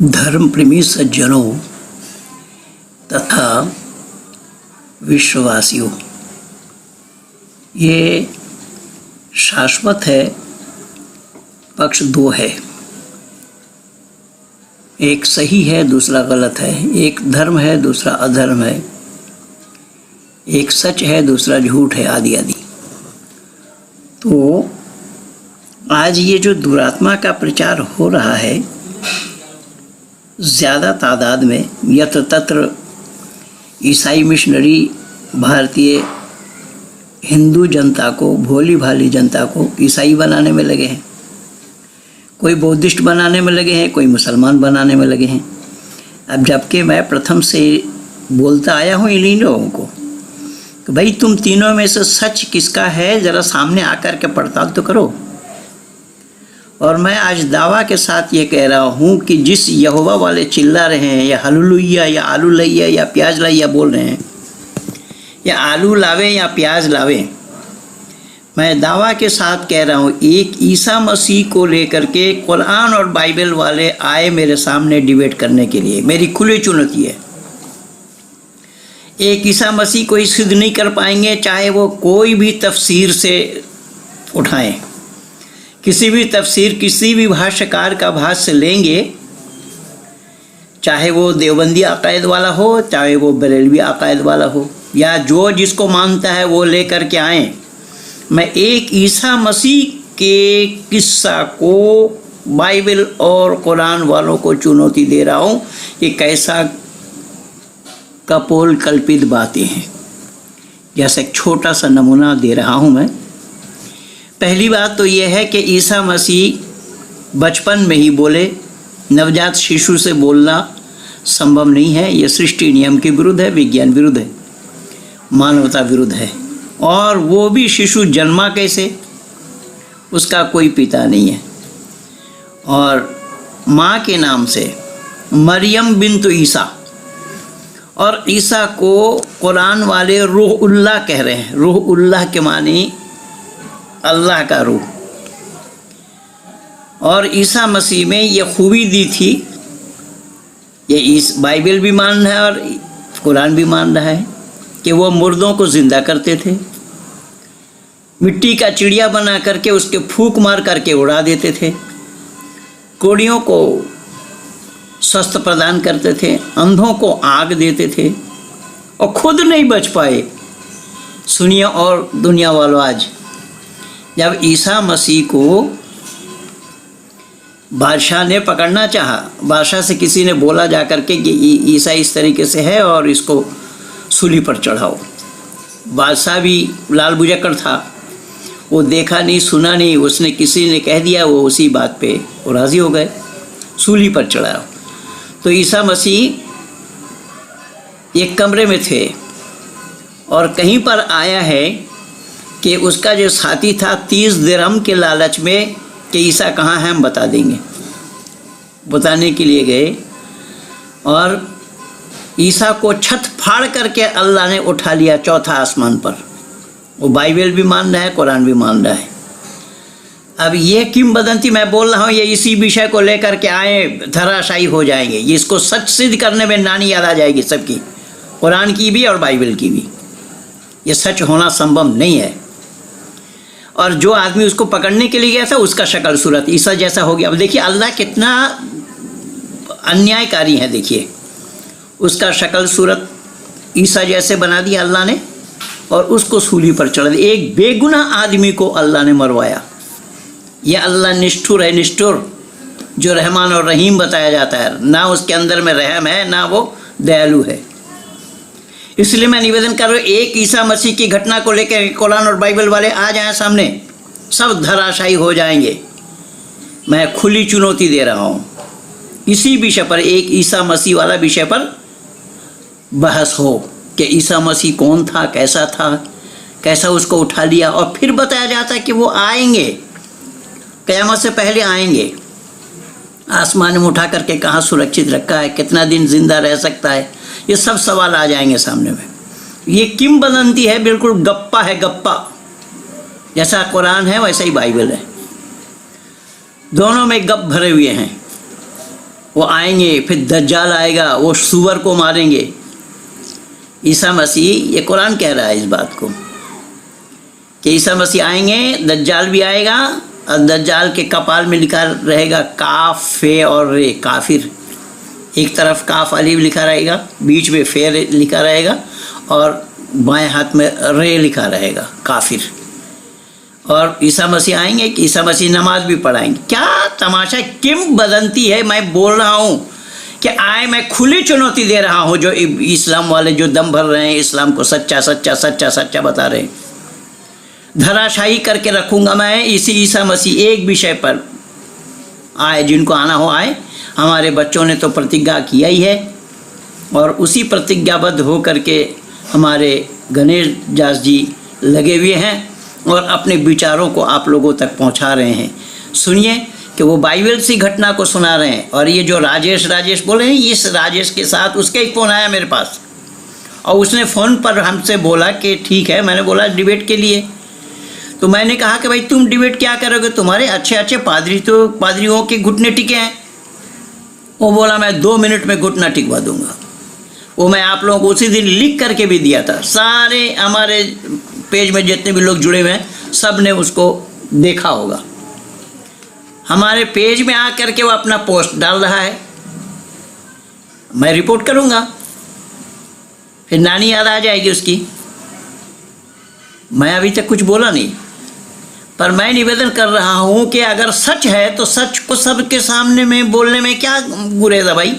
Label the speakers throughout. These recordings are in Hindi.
Speaker 1: धर्म प्रेमी सज्जनों तथा विश्ववासियों, ये शाश्वत है, पक्ष दो है। एक सही है, दूसरा गलत है। एक धर्म है, दूसरा अधर्म है। एक सच है, दूसरा झूठ है, आदि आदि। तो आज ये जो दुरात्मा का प्रचार हो रहा है, ज़्यादा तादाद में यत्र तत्र ईसाई मिशनरी भारतीय हिंदू जनता को, भोली भाली जनता को ईसाई बनाने में लगे हैं। कोई बौद्धिस्ट बनाने में लगे हैं, कोई मुसलमान बनाने में लगे हैं। अब जबकि मैं प्रथम से बोलता आया हूँ इन्हीं लोगों को कि भाई तुम तीनों में से सच किसका है, ज़रा सामने आकर के पड़ताल तो करो। और मैं आज दावा के साथ ये कह रहा हूँ कि जिस यहोवा वाले चिल्ला रहे हैं, या हल्लुलिया या आलू लइया या प्याज लइया बोल रहे हैं, या आलू लावे या प्याज लावे, मैं दावा के साथ कह रहा हूँ एक ईसा मसीह को लेकर के कुरान और बाइबल वाले आए मेरे सामने डिबेट करने के लिए। मेरी खुली चुनौती है। एक ईसा मसीह को सिद्ध नहीं कर पाएंगे, चाहे वो कोई भी तफसीर से उठाएं, किसी भी तफसीर, किसी भी भाष्यकार का भाष्य लेंगे, चाहे वो देवबंदी अकायद वाला हो, चाहे वो बरेलवी अकायद वाला हो, या जो जिसको मानता है वो लेकर के आए। मैं एक ईसा मसीह के किस्सा को बाइबल और कुरान वालों को चुनौती दे रहा हूँ कि कैसा कपोल कल्पित बातें हैं। जैसे एक छोटा सा नमूना दे रहा हूँ मैं। पहली बात तो यह है कि ईसा मसीह बचपन में ही बोले। नवजात शिशु से बोलना संभव नहीं है। यह सृष्टि नियम के विरुद्ध है, विज्ञान विरुद्ध है, मानवता विरुद्ध है। और वो भी शिशु जन्मा कैसे, उसका कोई पिता नहीं है। और माँ के नाम से मरियम बिन्त ईसा, और ईसा को कुरान वाले रूह उल्लाह कह रहे हैं। रूह उल्लाह के मानी अल्लाह का रूह। और ईसा मसीह में ये खूबी दी थी, ये इस बाइबल भी मान रहा है और कुरान भी मान रहा है, कि वो मुर्दों को जिंदा करते थे, मिट्टी का चिड़िया बना करके उसके फूंक मार करके उड़ा देते थे, कोड़ियों को स्वस्थ प्रदान करते थे, अंधों को आग देते थे, और खुद नहीं बच पाए। सुनिए और दुनिया वालों, आज जब ईसा मसीह को बादशाह ने पकड़ना चाहा, बादशाह से किसी ने बोला जा करके कि ईसा इस तरीके से है और इसको सूली पर चढ़ाओ। बादशाह भी लाल बुजक्कड़ था, वो देखा नहीं, सुना नहीं, उसने किसी ने कह दिया, वो उसी बात पे वो राज़ी हो गए, सूली पर चढ़ाओ। तो ईसा मसीह एक कमरे में थे और कहीं पर आया है कि उसका जो साथी था 30 दिरहम के लालच में कि ईसा कहाँ है हम बता देंगे, बताने के लिए गए। और ईसा को छत फाड़ करके अल्लाह ने उठा लिया चौथा आसमान पर। वो बाइबल भी मान रहा है, कुरान भी मान रहा है। अब ये किंवदंती मैं बोल रहा हूँ, ये इसी विषय को लेकर के आए धराशायी हो जाएंगे। ये इसको सच सिद्ध करने में नानी याद आ जाएगी सबकी, कुरान की भी और बाइबल की भी। ये सच होना संभव नहीं है। और जो आदमी उसको पकड़ने के लिए गया था, उसका शक्ल सूरत ईसा जैसा हो गया। अब देखिए अल्लाह कितना अन्यायकारी है। देखिए उसका शक्ल सूरत ईसा जैसे बना दिया अल्लाह ने, और उसको सूली पर चढ़ा दिया। एक बेगुनाह आदमी को अल्लाह ने मरवाया। यह अल्लाह निष्ठुर है, निष्ठुर, जो रहमान और रहीम बताया जाता है। ना उसके अंदर में रहम है, ना वो दयालु है। इसलिए मैं निवेदन कर रहा हूँ, एक ईसा मसीह की घटना को लेकर कुरान और बाइबल वाले आ जाएं सामने, सब धराशायी हो जाएंगे। मैं खुली चुनौती दे रहा हूँ। इसी विषय पर, एक ईसा मसीह वाला विषय पर बहस हो कि ईसा मसीह कौन था, कैसा था, कैसा उसको उठा लिया। और फिर बताया जाता है कि वो आएंगे, क़यामत से पहले आएंगे। आसमान में उठा करके कहाँ सुरक्षित रखा है, कितना दिन जिंदा रह सकता है, ये सब सवाल आ जाएंगे सामने में। ये किंवदंती है, बिल्कुल गप्पा है, गप्पा। जैसा कुरान है वैसा ही बाइबल है, दोनों में गप भरे हुए हैं। वो आएंगे, फिर दज्जाल आएगा, वो सूअर को मारेंगे। ईसा मसीह, ये कुरान कह रहा है इस बात को कि ईसा मसीह आएंगे, दज्जाल भी आएगा, और दज्जाल के कपाल में लिखा रहेगा काफ फे और रे, काफिर। एक तरफ काफ अलीफ लिखा रहेगा, बीच में फे लिखा रहेगा, और बाएं हाथ में रे लिखा रहेगा, काफिर। और ईसा मसीह आएंगे कि ईसा मसीह नमाज भी पढ़ाएंगे। क्या तमाशा, किंवदंती है। मैं बोल रहा हूँ कि मैं खुली चुनौती दे रहा हूँ जो इस्लाम वाले जो दम भर रहे हैं, इस्लाम को सच्चा सच्चा सच्चा सच्चा बता रहे हैं, धराशायी करके रखूंगा मैं इसी ईसा मसीह एक विषय पर। आए, जिनको आना हो आए। हमारे बच्चों ने तो प्रतिज्ञा किया ही है, और उसी प्रतिज्ञाबद्ध हो करके हमारे गणेश दास जी लगे हुए हैं और अपने विचारों को आप लोगों तक पहुंचा रहे हैं। सुनिए कि वो बाइबल सी घटना को सुना रहे हैं। और ये जो राजेश बोले हैं, इस राजेश के साथ उसका ही फ़ोन आया मेरे पास, और उसने फ़ोन पर हमसे बोला कि ठीक है। मैंने बोला डिबेट के लिए, तो मैंने कहा कि भाई तुम डिबेट क्या करोगे, तुम्हारे अच्छे अच्छे पादरियों के घुटने टिके हैं। वो बोला मैं 2 मिनट में घुटना टिकवा दूंगा। वो मैं आप लोगों को उसी दिन लिख करके भी दिया था। सारे हमारे पेज में जितने भी लोग जुड़े हुए हैं सब ने उसको देखा होगा। हमारे पेज में आ करके वो अपना पोस्ट डाल रहा है, मैं रिपोर्ट करूंगा, फिर नानी याद आ जाएगी उसकी। मैं अभी तक कुछ बोला नहीं, पर मैं निवेदन कर रहा हूं कि अगर सच है तो सच को सबके सामने में बोलने में क्या गुरेज है भाई,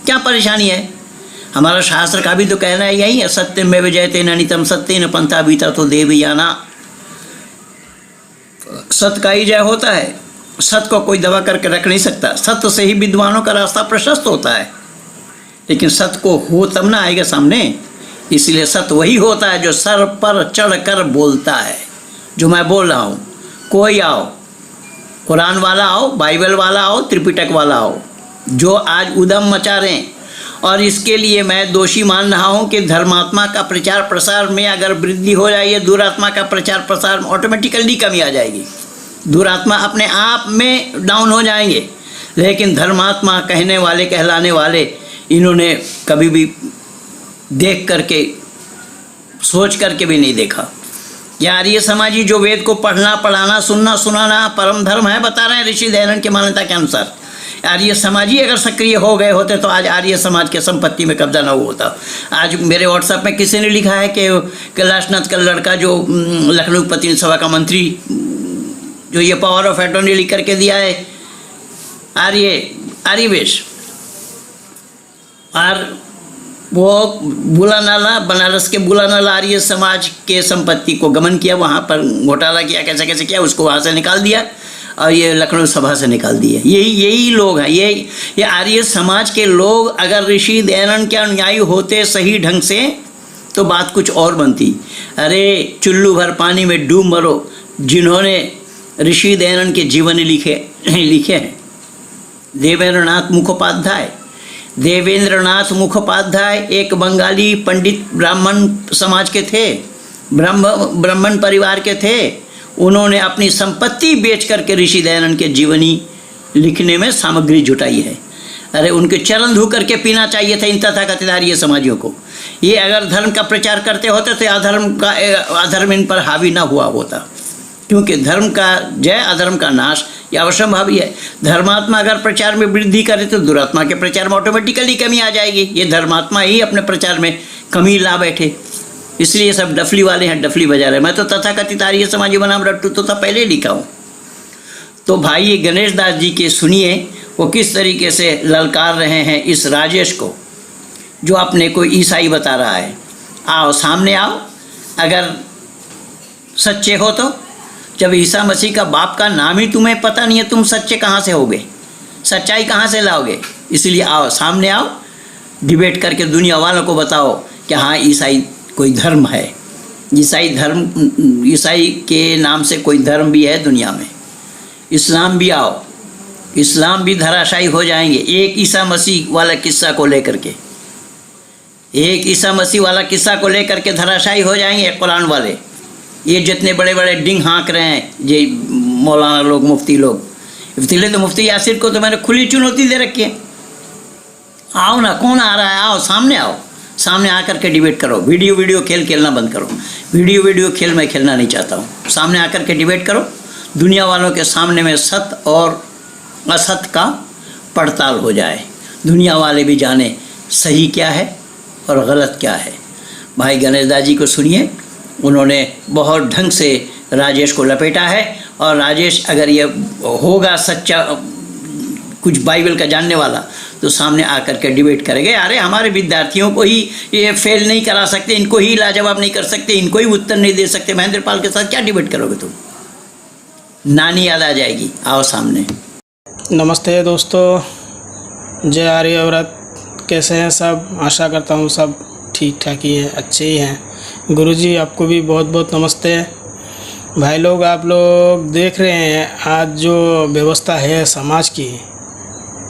Speaker 1: क्या परेशानी है। हमारा शास्त्र का भी तो कहना है यही है, सत्यम में विजयते ननितम सत्येन पंथा बीता तो देवयाना। सत्य का ही जय होता है, सत्य को कोई दबा करके रख नहीं सकता। सत्य से ही विद्वानों का रास्ता प्रशस्त होता है, लेकिन सत्य को हो तब ना आएगा सामने। इसलिए सत्य वही होता है जो सर पर चढ़ कर बोलता है, जो मैं बोल रहा हूँ। कोई आओ, कुरान वाला आओ, बाइबल वाला आओ, त्रिपिटक वाला आओ, जो आज उदम मचा रहे हैं। और इसके लिए मैं दोषी मान रहा हूँ कि धर्मात्मा का प्रचार प्रसार में अगर वृद्धि हो जाए, दुरात्मा का प्रचार प्रसार में ऑटोमेटिकली कमी आ जाएगी। दुरात्मा अपने आप में डाउन हो जाएंगे, लेकिन धर्मात्मा कहने वाले, कहलाने वाले, इन्होंने कभी भी देख करके, सोच करके भी नहीं देखा। यार ये समाजी जो वेद को पढ़ना, पढ़ाना, सुनना, सुनाना परम धर्म है, बता रहे हैं ऋषि दयानंद की मान्यता के अनुसार। आर्य समाजी अगर सक्रिय हो गए होते तो आज आर्य समाज के संपत्ति में कब्जा न होता। आज मेरे व्हाट्सएप में किसी ने लिखा है कि कैलाशनाथ का लड़का जो लखनऊ प्रतिनिधि सभा का मंत्री, जो ये पावर ऑफ अटॉर्नी लिख करके दिया है, आर्यवेश, और वो बुलानाला, बनारस के बुलानाला आर्य समाज के संपत्ति को गमन किया, वहाँ पर घोटाला किया, कैसे कैसे किया, उसको वहाँ से निकाल दिया और ये लखनऊ सभा से निकाल दिए। यही लोग हैं, ये आर्य समाज के लोग अगर ऋषि दयानंद के अनुयायी होते सही ढंग से तो बात कुछ और बनती। अरे चुल्लू भर पानी में डूब मरो, जिन्होंने ऋषि दयानंद के जीवन लिखे हैं। देवेंद्रनाथ मुखोपाध्याय एक बंगाली पंडित ब्राह्मण समाज के थे, ब्राह्मण परिवार के थे। उन्होंने अपनी संपत्ति बेच करके ऋषि दयानंद के जीवनी लिखने में सामग्री जुटाई है। अरे उनके चरण धो करके पीना चाहिए था इन तथाकथित आर्य समाजियों को। ये अगर धर्म का प्रचार करते होते तो अधर्म इन पर हावी ना हुआ होता, क्योंकि धर्म का जय, अधर्म का नाश, यह अवश्यंभावी है। धर्मात्मा अगर प्रचार में वृद्धि करे तो दुरात्मा के प्रचार में ऑटोमेटिकली कमी आ जाएगी। ये धर्मात्मा ही अपने प्रचार में कमी ला बैठे, इसलिए सब डफली वाले हैं, डफली बजा रहे। मैं तो तथाकथित आर्य समाजी बनाम रट्टू तो पहले लिखा हूँ। तो भाई ये गणेश दास जी के सुनिए वो किस तरीके से ललकार रहे हैं इस राजेश को, जो अपने को ईसाई बता रहा है। आओ, सामने आओ, अगर सच्चे हो तो। जब ईसा मसीह का बाप का नाम ही तुम्हें पता नहीं है, तुम सच्चे कहाँ से होगे, सच्चाई कहाँ से लाओगे। इसलिए आओ, सामने आओ, डिबेट करके दुनिया वालों को बताओ कि हाँ ईसाई कोई धर्म है। ईसाई के नाम से कोई धर्म भी है दुनिया में। इस्लाम भी आओ, इस्लाम भी धराशायी हो जाएंगे एक ईसा मसीह वाला किस्सा को लेकर के, एक ईसा मसीह वाला किस्सा को लेकर के धराशायी हो जाएंगे कुरान वाले। ये जितने बड़े बड़े डिंग हाँक रहे हैं, ये मौलाना लोग, मुफ्ती लोग, इफ्तिले तो मुफ्ती यासिर को तो मैंने खुली चुनौती दे रखी है। आओ ना, कौन आ रहा है, आओ सामने आकर के डिबेट करो। वीडियो खेल खेलना बंद करो। वीडियो खेल मैं खेलना नहीं चाहता हूँ। सामने आकर के डिबेट करो। दुनिया वालों के सामने में सत्य और असत्य का पड़ताल हो जाए, दुनिया वाले भी जाने सही क्या है और गलत क्या है। भाई गणेश दास जी को सुनिए, उन्होंने बहुत ढंग से राजेश को लपेटा है। और राजेश अगर ये होगा सच्चा कुछ बाइबल का जानने वाला तो सामने आकर के डिबेट करेंगे। अरे हमारे विद्यार्थियों को ही ये फेल नहीं करा सकते, इनको ही लाजवाब नहीं कर सकते, इनको ही उत्तर नहीं दे सकते, महेंद्र पाल के साथ क्या डिबेट करोगे तुम? नानी याद आ जाएगी। आओ सामने।
Speaker 2: नमस्ते दोस्तों, जय आर्यव्रत। कैसे हैं सब? आशा करता हूँ सब ठीक ठाक ही हैं, अच्छे ही हैं। गुरुजी आपको भी बहुत बहुत नमस्ते। भाई लोग, आप लोग देख रहे हैं आज जो व्यवस्था है समाज की,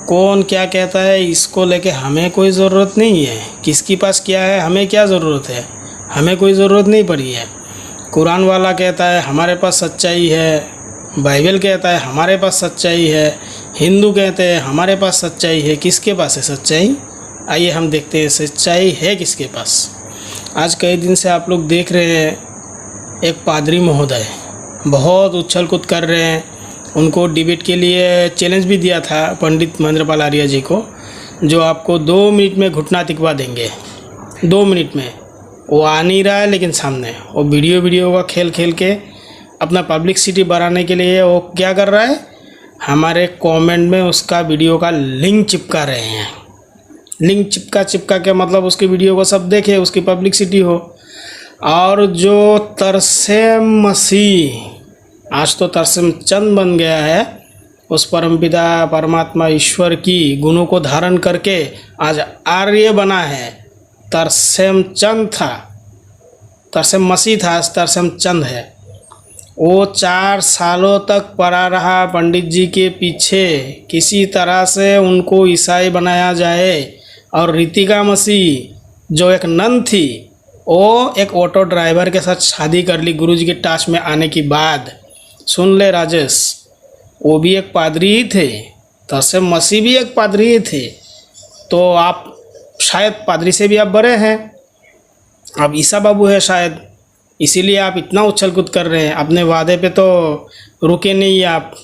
Speaker 2: कौन क्या कहता है इसको लेके हमें कोई ज़रूरत नहीं है। किसके पास क्या है, हमें क्या ज़रूरत है? हमें कोई ज़रूरत नहीं पड़ी है। कुरान वाला कहता है हमारे पास सच्चाई है, बाइबल कहता है हमारे पास सच्चाई है, हिंदू कहते हैं हमारे पास सच्चाई है। किसके पास है सच्चाई? आइए हम देखते हैं सच्चाई है किसके पास। आज कई दिन से आप लोग देख रहे हैं एक पादरी महोदय बहुत उछल कूद कर रहे हैं। उनको डिबेट के लिए चैलेंज भी दिया था पंडित महेंद्र पाल आर्य जी को, जो आपको 2 मिनट में घुटना तिकवा देंगे। 2 मिनट में वो आ नहीं रहा है, लेकिन सामने वो वीडियो का खेल खेल के अपना पब्लिसिटी बढ़ाने के लिए वो क्या कर रहा है, हमारे कमेंट में उसका वीडियो का लिंक चिपका रहे हैं। लिंक चिपका के मतलब उसकी वीडियो को सब देखे, उसकी पब्लिसिटी हो। और जो तरसेम मसीह, आज तो तरसेम चंद बन गया है, उस परमपिता परमात्मा ईश्वर की गुणों को धारण करके आज आर्य बना है। तरसेम चंद था, तरसेम मसीह था, आज तरसेम चंद है। वो 4 सालों तक पड़ा रहा पंडित जी के पीछे, किसी तरह से उनको ईसाई बनाया जाए। और रितिका मसीह जो एक नन थी, वो एक ऑटो ड्राइवर के साथ शादी कर ली गुरुजी के टाच में आने के बाद। सुन ले राजेश, वो भी एक पादरी ही थे, तरसेम मसीह भी एक पादरी ही थे। तो आप शायद पादरी से भी आप बड़े हैं, अब ईसा बाबू है शायद, इसीलिए आप इतना उछल कूद कर रहे हैं। अपने वादे पे तो रुके नहीं आप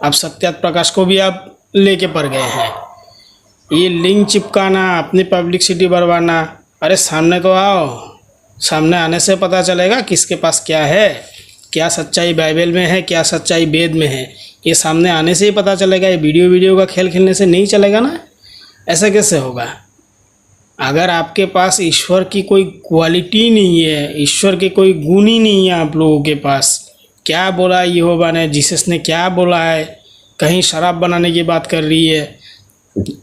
Speaker 2: सत्यात प्रकाश को भी आप लेके पड़ गए हैं। ये लिंक चिपकाना, अपनी पब्लिसिटी बढ़वाना, अरे सामने तो आओ। सामने आने से पता चलेगा किसके पास क्या है, क्या सच्चाई बाइबल में है, क्या सच्चाई वेद में है। ये सामने आने से ही पता चलेगा। ये वीडियो का खेल खेलने से नहीं चलेगा ना। ऐसा कैसे होगा? अगर आपके पास ईश्वर की कोई क्वालिटी नहीं है, ईश्वर के कोई गुण ही नहीं है आप लोगों के पास, क्या बोला यहोवा ने, जीसस ने क्या बोला है, कहीं शराब बनाने की बात कर रही है।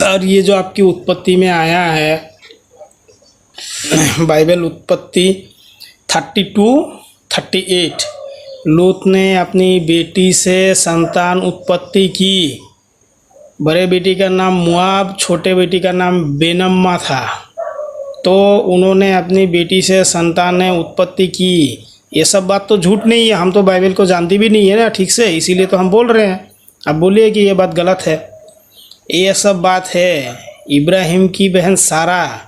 Speaker 2: और ये जो आपकी उत्पत्ति में आया है, बाइबल उत्पत्ति 32-38, लूत ने अपनी बेटी से संतान उत्पत्ति की। बड़े बेटी का नाम मुआब, छोटे बेटी का नाम बेनम्मा था। तो उन्होंने अपनी बेटी से संतान उत्पत्ति की। ये सब बात तो झूठ नहीं है, हम तो बाइबल को जानती भी नहीं है ना ठीक से, इसीलिए तो हम बोल रहे हैं। अब बोलिए कि ये बात गलत है। ये सब बात है। इब्राहिम की बहन सारा,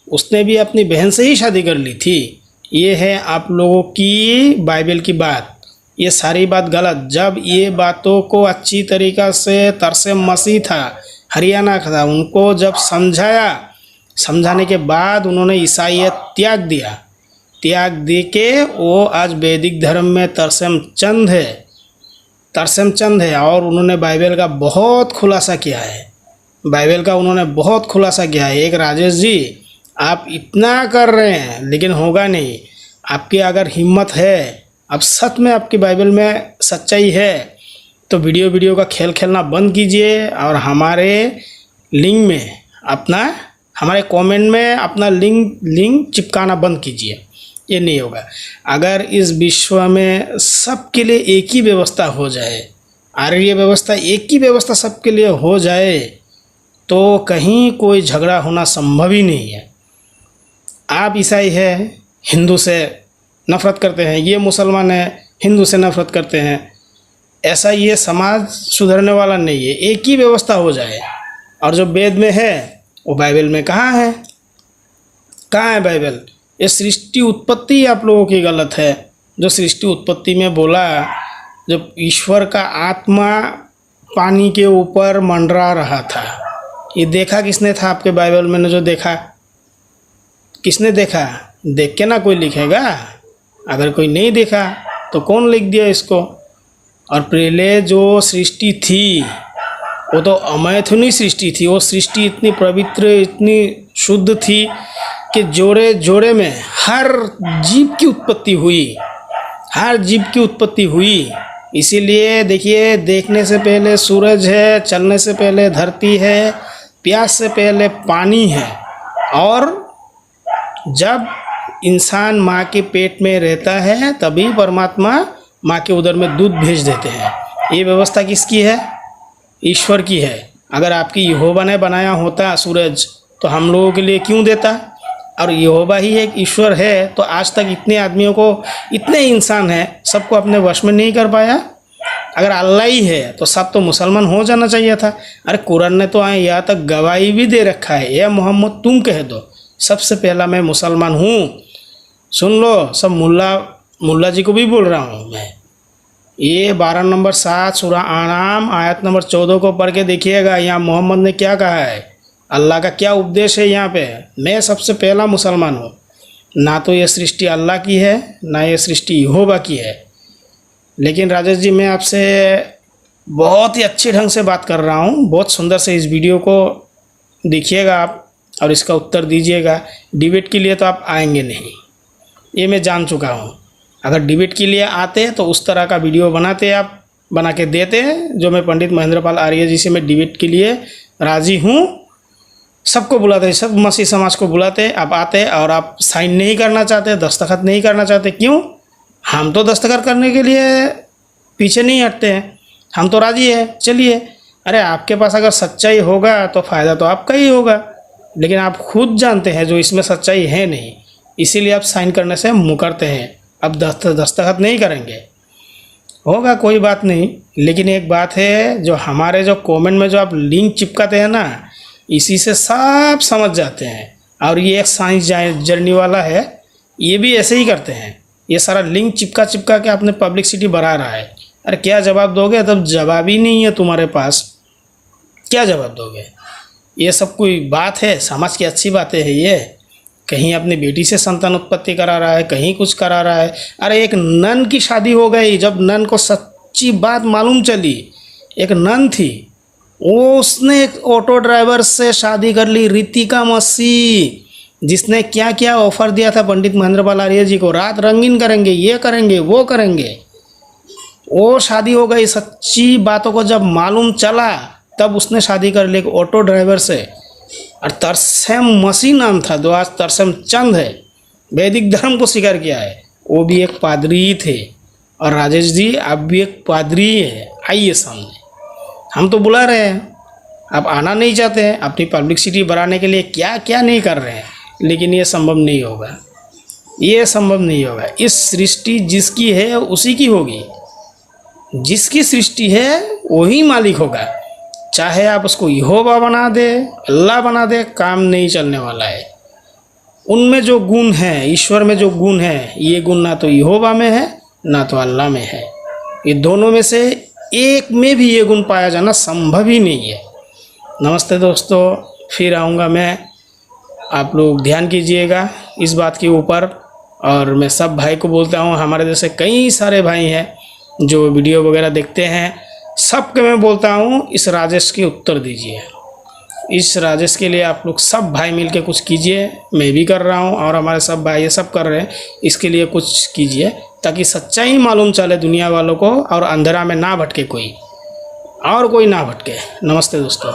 Speaker 2: उसने भी अपनी बहन से ही शादी कर ली थी। ये है आप लोगों की बाइबल की बात। ये सारी बात गलत। जब ये बातों को अच्छी तरीक़ा से तरसेम मसीह था, हरियाणा का था, उनको जब समझाने के बाद उन्होंने ईसाईयत त्याग दे के वो आज वैदिक धर्म में तरसेम चंद है। और उन्होंने बाइबल का बहुत खुलासा किया है। एक राजेश जी, आप इतना कर रहे हैं लेकिन होगा नहीं। आपकी अगर हिम्मत है, अब सच में आपकी बाइबल में सच्चाई है, तो वीडियो का खेल खेलना बंद कीजिए और हमारे लिंक में हमारे कमेंट में अपना लिंक चिपकाना बंद कीजिए। ये नहीं होगा। अगर इस विश्व में सबके लिए एक ही व्यवस्था हो जाए, आर्य व्यवस्था, एक ही व्यवस्था सबके लिए हो जाए, तो कहीं कोई झगड़ा होना संभव ही नहीं है। आप ईसाई है, हिंदू से नफ़रत करते हैं, ये मुसलमान है, हिंदू से नफ़रत करते हैं। ऐसा ये समाज सुधरने वाला नहीं है। एक ही व्यवस्था हो जाए, और जो वेद में है वो बाइबल में कहाँ है? कहाँ है बाइबल? ये सृष्टि उत्पत्ति आप लोगों की गलत है। जो सृष्टि उत्पत्ति में बोला, जब ईश्वर का आत्मा पानी के ऊपर मंडरा रहा था, ये देखा किसने था आपके बाइबल में? जो देखा, किसने देखा? देख के ना कोई लिखेगा। अगर कोई नहीं देखा तो कौन लिख दिया इसको? और पहले जो सृष्टि थी वो तो अमैथुनी सृष्टि थी। वो सृष्टि इतनी पवित्र, इतनी शुद्ध थी कि जोड़े जोड़े में हर जीव की उत्पत्ति हुई, हर जीव की उत्पत्ति हुई। इसीलिए देखिए, देखने से पहले सूरज है, चलने से पहले धरती है, प्यास से पहले पानी है। और जब इंसान माँ के पेट में रहता है तभी परमात्मा माँ के उदर में दूध भेज देते हैं। ये व्यवस्था किसकी है? ईश्वर की है। अगर आपकी यहोवा ने बनाया होता सूरज तो हम लोगों के लिए क्यों देता? और यहोवा ही एक ईश्वर है तो आज तक इतने आदमियों को, इतने इंसान हैं, सबको अपने वश में नहीं कर पाया। अगर अल्लाह ही है तो सब तो मुसलमान हो जाना चाहिए था। अरे कुरान ने तो यहाँ तक गवाही भी दे रखा है, या मोहम्मद तुम कह दो सबसे पहला मैं मुसलमान हूँ। सुन लो सब, मुल्ला जी को भी बोल रहा हूँ मैं। ये 12 नंबर 7 सूरह आनाम आयत नंबर 14 को पढ़ के देखिएगा, यहाँ मोहम्मद ने क्या कहा है, अल्लाह का क्या उपदेश है यहाँ पे। मैं सबसे पहला मुसलमान हूँ। ना तो ये सृष्टि अल्लाह की है, ना ये सृष्टि यहोवा की है। लेकिन राजेश जी, मैं आपसे बहुत ही अच्छे ढंग से बात कर रहा हूँ, बहुत सुंदर से इस वीडियो को देखिएगा आप और इसका उत्तर दीजिएगा। डिबेट के लिए तो आप आएंगे नहीं, ये मैं जान चुका हूँ। अगर डिबेट के लिए आते तो उस तरह का वीडियो बनाते, आप बना के देते, जो मैं पंडित महेंद्र पाल आर्य जी से मैं डिबेट के लिए राज़ी हूँ। सबको बुलाते, सब मसीह समाज को बुलाते, आप आते और आप साइन नहीं करना चाहते, दस्तखत नहीं करना चाहते। क्यों? हम तो दस्तखत करने के लिए पीछे नहीं हटते हैं, हम तो राज़ी है, चलिए। अरे आपके पास अगर सच्चाई होगा तो फ़ायदा तो आपका ही होगा, लेकिन आप खुद जानते हैं जो इसमें सच्चाई है नहीं, इसीलिए आप साइन करने से मुकरते हैं। अब दस्तखत नहीं करेंगे, होगा कोई बात नहीं। लेकिन एक बात है, जो हमारे जो कमेंट में जो आप लिंक चिपकाते हैं ना, इसी से सब समझ जाते हैं। और ये एक साइंस जर्नी वाला है, ये भी ऐसे ही करते हैं। ये सारा लिंक चिपका चिपका के आपने पब्लिसिटी बढ़ा रहा है। अरे क्या जवाब दोगे? तब जवाब ही नहीं है तुम्हारे पास, क्या जवाब दोगे? ये सब कोई बात है? समाज की अच्छी बातें है ये? कहीं अपनी बेटी से संतान उत्पत्ति करा रहा है, कहीं कुछ करा रहा है। अरे एक नन की शादी हो गई, जब नन को सच्ची बात मालूम चली, एक नन थी, वो उसने एक ऑटो ड्राइवर से शादी कर ली, रितिका मसीह, जिसने क्या क्या ऑफर दिया था पंडित महेंद्र पाल आर्य जी को, रात रंगीन करेंगे, ये करेंगे, वो करेंगे। वो शादी हो गई। सच्ची बातों को जब मालूम चला तब उसने शादी कर ली एक ऑटो ड्राइवर से। और तरसेम मसीह नाम था, जो आज तरसेम चंद है, वैदिक धर्म को स्वीकार किया है, वो भी एक पादरी थे। और राजेश जी, आप भी एक पादरी है, आइए सामने, हम तो बुला रहे हैं, आप आना नहीं चाहते हैं। अपनी पब्लिसिटी बढ़ाने के लिए क्या क्या नहीं कर रहे हैं, लेकिन ये संभव नहीं होगा, ये संभव नहीं होगा। इस सृष्टि जिसकी है उसी की होगी, जिसकी सृष्टि है वही मालिक होगा। चाहे आप उसको यहोवा बना दे, अल्लाह बना दे, काम नहीं चलने वाला है। उनमें जो गुण है, ईश्वर में जो गुण है, ये गुण ना तो यहोवा में है ना तो अल्लाह में है। ये दोनों में से एक में भी ये गुण पाया जाना संभव ही नहीं है। नमस्ते दोस्तों, फिर आऊँगा मैं, आप लोग ध्यान कीजिएगा इस बात के ऊपर। और मैं सब भाई को बोलता हूँ, हमारे जैसे कई सारे भाई हैं जो वीडियो वगैरह देखते हैं, सबके मैं बोलता हूँ इस राजेश के उत्तर दीजिए। इस राजेश के लिए आप लोग सब भाई मिलके कुछ कीजिए। मैं भी कर रहा हूँ और हमारे सब भाई ये सब कर रहे हैं, इसके लिए कुछ कीजिए ताकि सच्चाई मालूम चले दुनिया वालों को और अंधेरा में ना भटके कोई, और कोई ना भटके। नमस्ते दोस्तों।